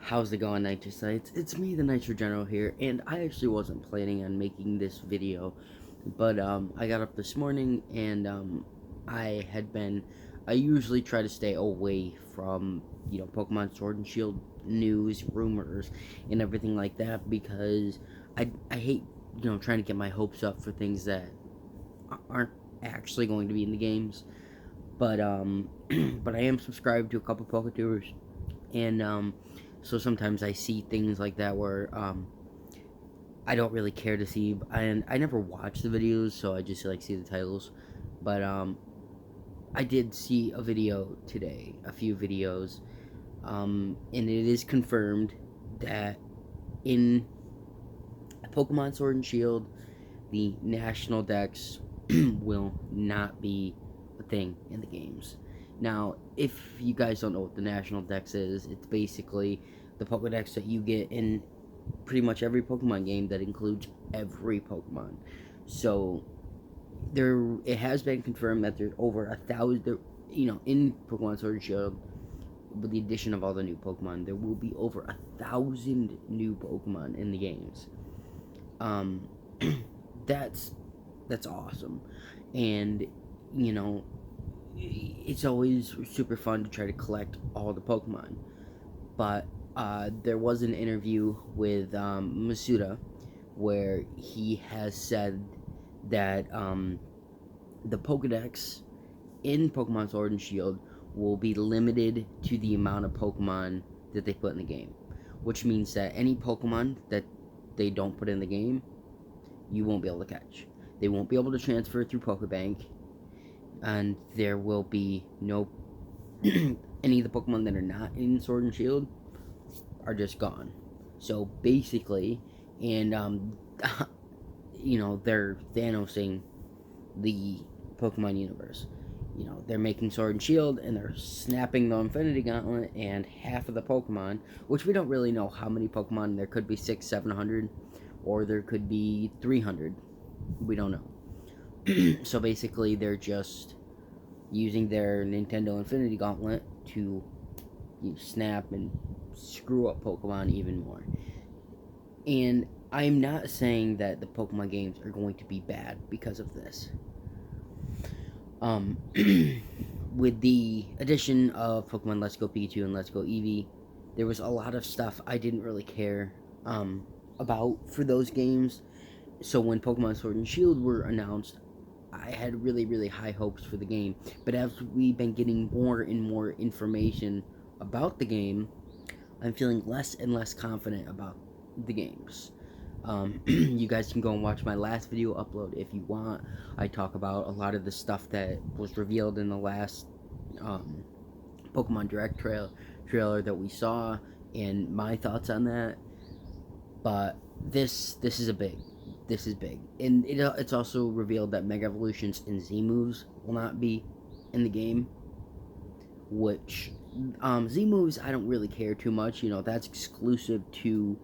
How's it going, Nitrosites? It's me, the Nitro General here, and I actually wasn't planning on making this video, but I got up this morning and I had been. I usually try to stay away from Pokemon Sword and Shield news, rumors, and everything like that because I hate trying to get my hopes up for things that aren't actually going to be in the games. But but I am subscribed to a couple Poketubers, and so sometimes I see things like that where I don't really care to see, and I never watch the videos, so I just like see the titles. But I did see a video today, a few videos, and it is confirmed that in Pokemon Sword and Shield, the national dex will not be a thing in the games. Now, if you guys don't know what the national dex is, it's basically the Pokedex that you get in pretty much every Pokemon game that includes every Pokemon. So it has been confirmed that there's over 1,000, in Pokemon Sword and Shield, with the addition of all the new Pokemon, there will be over 1,000 new Pokemon in the games. That's awesome, and it's always super fun to try to collect all the Pokemon. But there was an interview with Masuda where he has said that the Pokedex in Pokemon Sword and Shield will be limited to the amount of Pokemon that they put in the game, which means that any Pokemon that they don't put in the game, you won't be able to catch. They won't be able to transfer through Pokebank, and there will be no any of the Pokemon that are not in Sword and Shield are just gone. So basically, and they're Thanosing the Pokemon universe. They're making Sword and Shield, and they're snapping the Infinity Gauntlet, and half of the Pokemon, which we don't really know how many Pokemon. There could be 600, 700, or there could be 300. We don't know. So basically, they're just using their Nintendo Infinity Gauntlet to snap and screw up Pokemon even more. And I'm not saying that the Pokemon games are going to be bad because of this. With the addition of Pokemon Let's Go Pikachu and Let's Go Eevee, there was a lot of stuff I didn't really care about for those games. So when Pokemon Sword and Shield were announced, I had really, really high hopes for the game. But as we've been getting more and more information about the game, I'm feeling less and less confident about the games. You guys can go and watch my last video upload if you want. I talk about a lot of the stuff that was revealed in the last Pokemon Direct trailer that we saw and my thoughts on that. But this is big, and it's also revealed that Mega Evolutions and Z moves will not be in the game. Which Z moves I don't really care too much. That's exclusive to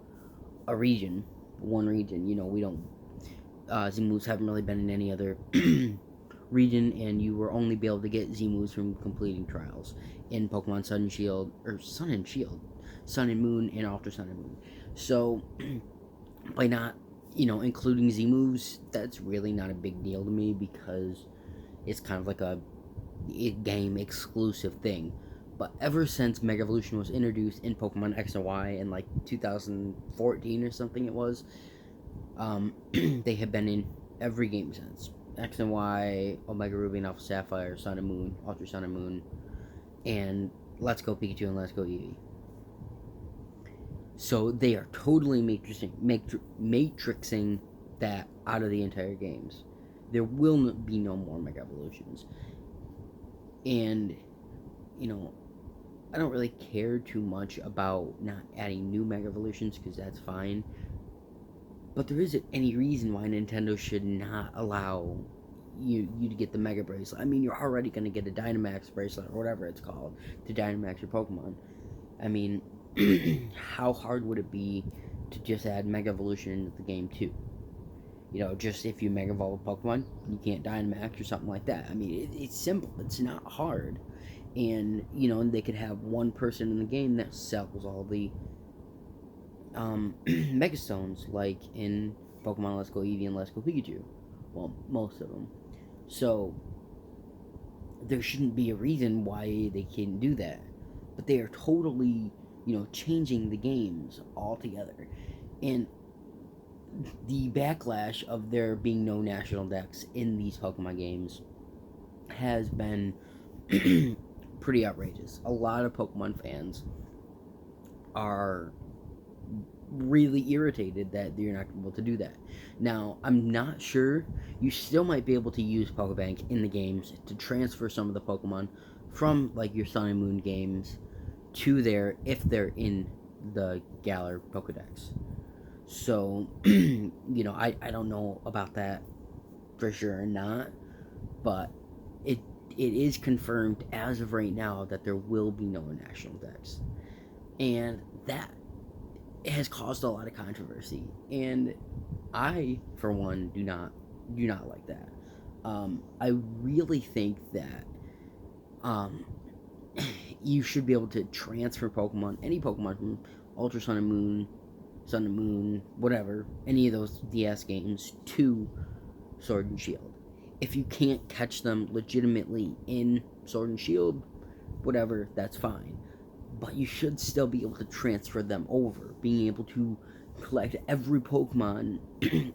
a region, one region. We don't. Z moves haven't really been in any other region, and you will only be able to get Z moves from completing trials in Pokemon Sun and Shield, or Sun and Shield, Sun and Moon, and Ultra Sun and Moon. So by not including Z moves, that's really not a big deal to me because it's kind of like a game exclusive thing. But ever since Mega Evolution was introduced in Pokemon X and Y in like 2014 or something it was, they have been in every game since. X and Y, Omega Ruby and Alpha Sapphire, Sun and Moon, Ultra Sun and Moon, and Let's Go Pikachu and Let's Go Eevee. So they are totally matrixing that out of the entire games. There will be no more Mega Evolutions. And, I don't really care too much about not adding new Mega Evolutions because that's fine. But there isn't any reason why Nintendo should not allow you to get the Mega Bracelet. I mean, you're already going to get a Dynamax Bracelet or whatever it's called to Dynamax your Pokemon. I mean, how hard would it be to just add Mega Evolution into the game too? Just if you Mega Evolve a Pokemon, you can't Dynamax or something like that. I mean, it's simple. It's not hard. And, they could have one person in the game that sells all the Megastones, like in Pokemon Let's Go Eevee and Let's Go Pikachu. Well, most of them. So, there shouldn't be a reason why they can't do that. But they are totally, changing the games altogether. And the backlash of there being no national decks in these Pokemon games has been pretty outrageous. A lot of Pokemon fans are really irritated that you're not able to do that. Now, I'm not sure. You still might be able to use Pokebank in the games to transfer some of the Pokemon from, like, your Sun and Moon games to there if they're in the Galar Pokedex. So, I don't know about that for sure or not, but it is confirmed as of right now that there will be no national decks. And that has caused a lot of controversy. And I, for one, do not like that. I really think that you should be able to transfer Pokemon, any Pokemon from Ultra Sun and Moon, whatever, any of those DS games to Sword and Shield. If you can't catch them legitimately in Sword and Shield, whatever, that's fine. But you should still be able to transfer them over. Being able to collect every Pokemon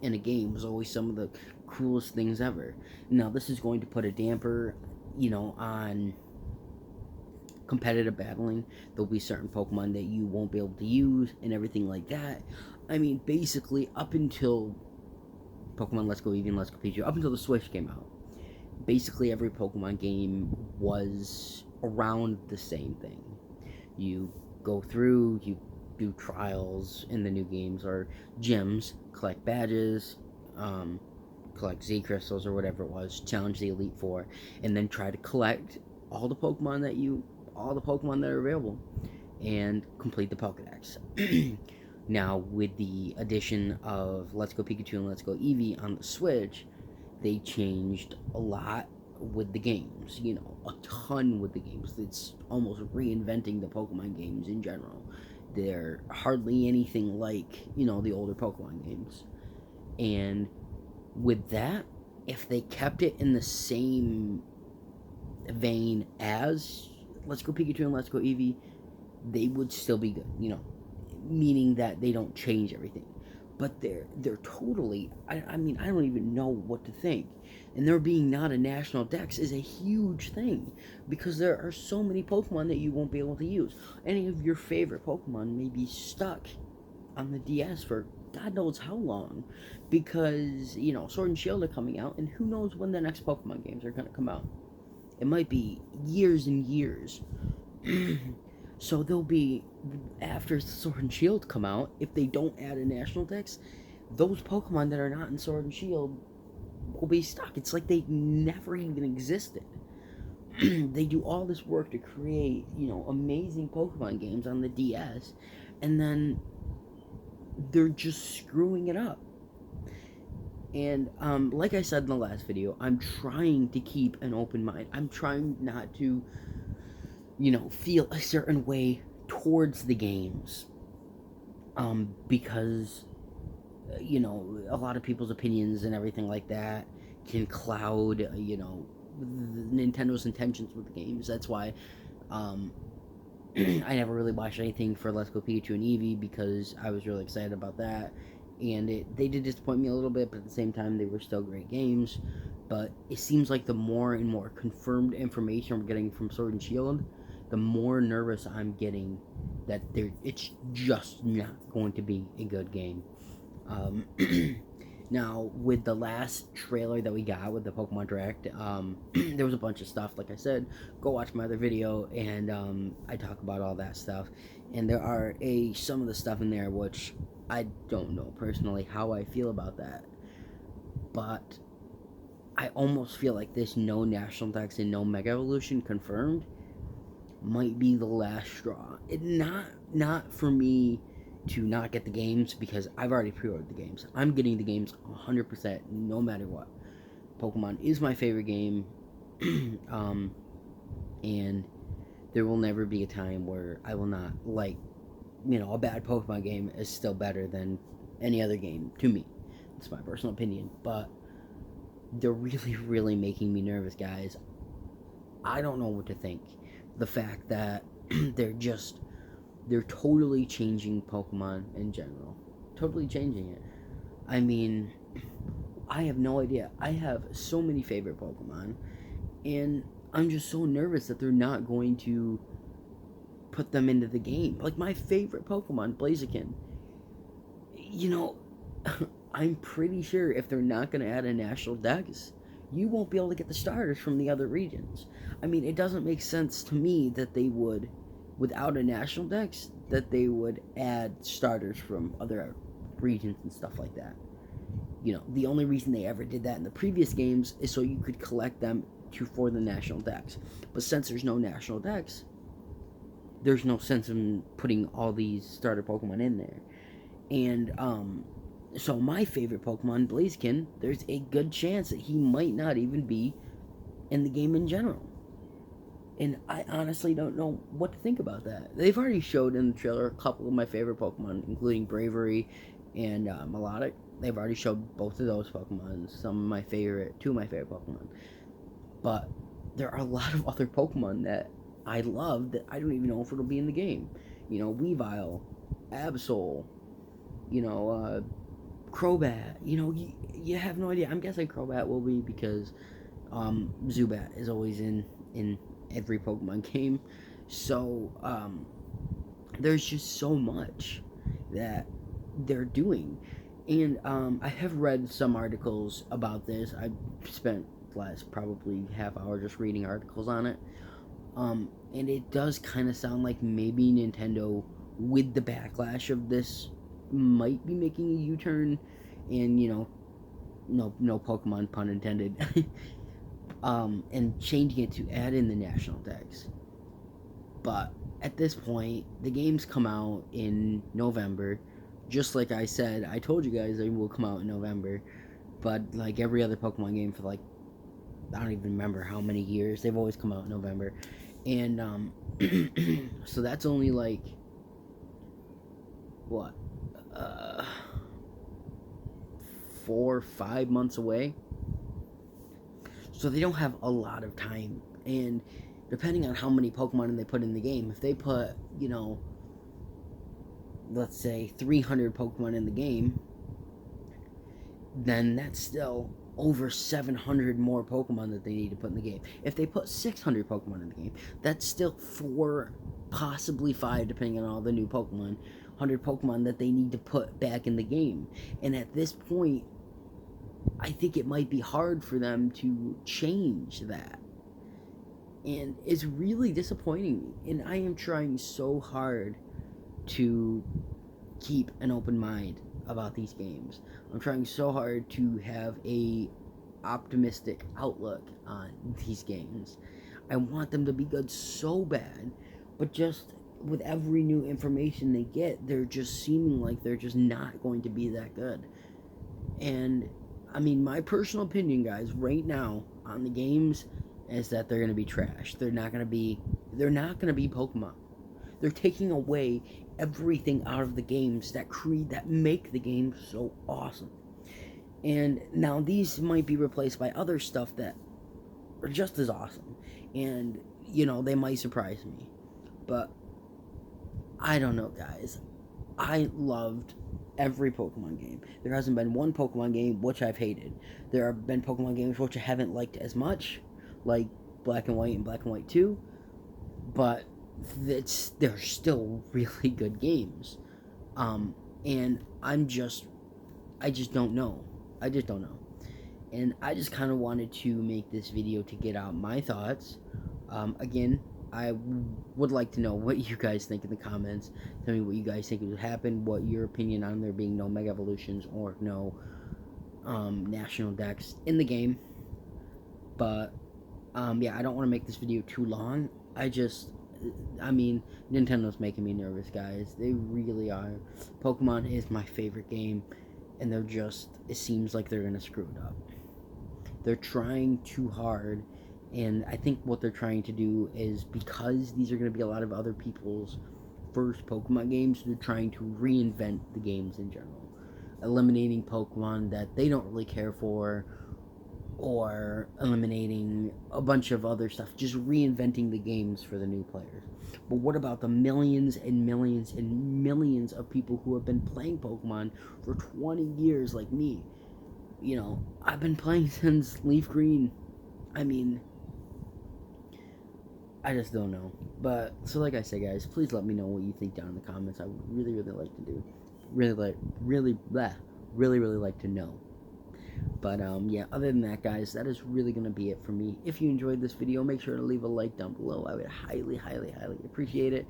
in a game was always some of the coolest things ever. Now, this is going to put a damper, on competitive battling. There'll be certain Pokemon that you won't be able to use and everything like that. I mean, basically, up until Pokemon Let's Go Eevee and Let's Go Pikachu, up until the Switch came out, basically every Pokemon game was around the same thing. You go through, you do trials in the new games, or gyms, collect badges, collect Z crystals or whatever it was, challenge the Elite Four, and then try to collect all the Pokemon that are available, and complete the Pokedex. Now, with the addition of Let's Go Pikachu and Let's Go Eevee on the Switch, they changed a lot with the games, a ton with the games. It's almost reinventing the Pokemon games in general. They're hardly anything like, the older Pokemon games. And with that, if they kept it in the same vein as Let's Go Pikachu and Let's Go Eevee, they would still be good, meaning that they don't change everything. But they're totally, I mean, I don't even know what to think. And there being not a national dex is a huge thing, because there are so many Pokemon that you won't be able to use. Any of your favorite Pokemon may be stuck on the DS for God knows how long, because, Sword and Shield are coming out, and who knows when the next Pokemon games are going to come out. It might be years and years. So they'll be, after Sword and Shield come out, if they don't add a national dex, those Pokemon that are not in Sword and Shield will be stuck. It's like they never even existed. They do all this work to create, amazing Pokemon games on the DS, and then they're just screwing it up. And like I said in the last video, I'm trying to keep an open mind. I'm trying not to, feel a certain way towards the games, because, a lot of people's opinions and everything like that can cloud, Nintendo's intentions with the games. That's why, I never really watched anything for Let's Go Pikachu and Eevee, because I was really excited about that, and they did disappoint me a little bit, but at the same time, they were still great games. But it seems like the more and more confirmed information we're getting from Sword and Shield, the more nervous I'm getting that it's just not going to be a good game. Now, with the last trailer that we got with the Pokemon Direct, there was a bunch of stuff. Like I said, go watch my other video, and I talk about all that stuff. And there are some of the stuff in there which I don't know personally how I feel about that. But I almost feel like this no National Dex and no Mega Evolution confirmed might be the last straw. Not for me to not get the games, because I've already pre-ordered the games. I'm getting the games 100% no matter what. Pokemon is my favorite game, and there will never be a time where I will not like a bad Pokemon game is still better than any other game to me. It's my personal opinion, but they're really, really making me nervous, guys. I don't know what to think. The fact that they're totally changing Pokemon in general. Totally changing it. I mean, I have no idea. I have so many favorite Pokemon, and I'm just so nervous that they're not going to put them into the game. Like my favorite Pokemon, Blaziken. I'm pretty sure if they're not going to add a national dex, you won't be able to get the starters from the other regions. I mean, it doesn't make sense to me that they would, without a national dex, that they would add starters from other regions and stuff like that. The only reason they ever did that in the previous games is so you could collect them for the national dex. But since there's no national dex, there's no sense in putting all these starter Pokemon in there. And so my favorite Pokemon, Blaziken, there's a good chance that he might not even be in the game in general. And I honestly don't know what to think about that. They've already showed in the trailer a couple of my favorite Pokemon, including Bravery and Melodic. They've already showed both of those Pokemon, two of my favorite Pokemon. But there are a lot of other Pokemon that I love that I don't even know if it'll be in the game. Weavile, Absol, Crobat. You have no idea. I'm guessing Crobat will be because Zubat is always in every Pokemon game. So there's just so much that they're doing. And I have read some articles about this. I spent the last probably half hour just reading articles on it. And it does kind of sound like maybe Nintendo, with the backlash of this, might be making a U-turn, and no Pokemon pun intended, and changing it to add in the national dex. But at this point, the games come out in November. Just like I said, I told you guys they will come out in November. But like every other Pokemon game for like, I don't even remember how many years, they've always come out in November. And so that's only like what, 4 or 5 months away. So they don't have a lot of time. And depending on how many Pokemon they put in the game, if they put, let's say 300 Pokemon in the game, then that's still over 700 more Pokemon that they need to put in the game. If they put 600 Pokemon in the game, that's still 4, possibly 5, depending on all the new Pokemon, 100 Pokemon that they need to put back in the game. And at this point, I think it might be hard for them to change that. And it's really disappointing me. And I am trying so hard to keep an open mind about these games. I'm trying so hard to have a optimistic outlook on these games. I want them to be good so bad, but just with every new information they get, they're just seeming like they're just not going to be that good. And I mean, my personal opinion, guys, right now on the games is that they're going to be trash. They're not going to be Pokemon. They're taking away everything out of the games that make the game so awesome. And now these might be replaced by other stuff that are just as awesome. And, they might surprise me. But I don't know, guys. I loved every Pokemon game. There hasn't been one Pokemon game which I've hated. There have been Pokemon games which I haven't liked as much, like Black and White and Black and White 2. But they're still really good games. And I just don't know. And I just kind of wanted to make this video to get out my thoughts. Again, I would like to know what you guys think in the comments. Tell me what you guys think would happen, what your opinion on there being no Mega Evolutions or no National Dex in the game. But, yeah, I don't want to make this video too long. Nintendo's making me nervous, guys. They really are. Pokemon is my favorite game, and it seems like they're going to screw it up. They're trying too hard, and I think what they're trying to do is, because these are going to be a lot of other people's first Pokemon games. They're trying to reinvent the games in general, eliminating Pokemon that they don't really care for, or eliminating a bunch of other stuff, just reinventing the games for the new players. But what about the millions and millions and millions of people who have been playing Pokemon for 20 years like me? You know, I've been playing since Leaf Green. I mean, I just don't know. But, so like I said, guys, please let me know what you think down in the comments. I would really, really like to do. Really like to know. But, yeah, other than that, guys, that is really going to be it for me. If you enjoyed this video, make sure to leave a like down below. I would highly appreciate it.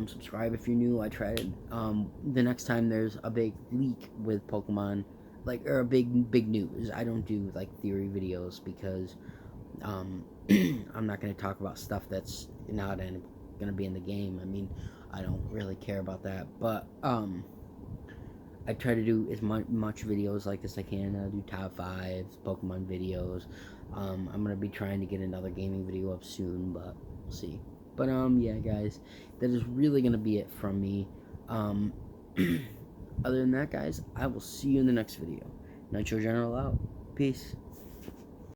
Subscribe if you're new. I tried the next time there's a big leak with Pokemon, like, or a big news, I don't do, like, theory videos, because, I'm not going to talk about stuff that's not going to be in the game. I mean, I don't really care about that. But, I try to do as much videos like this as I can. I'll do top 5 Pokemon videos. I'm going to be trying to get another gaming video up soon, but we'll see. But, yeah, guys, that is really going to be it from me. Other than that, guys, I will see you in the next video. Nitro General out. Peace.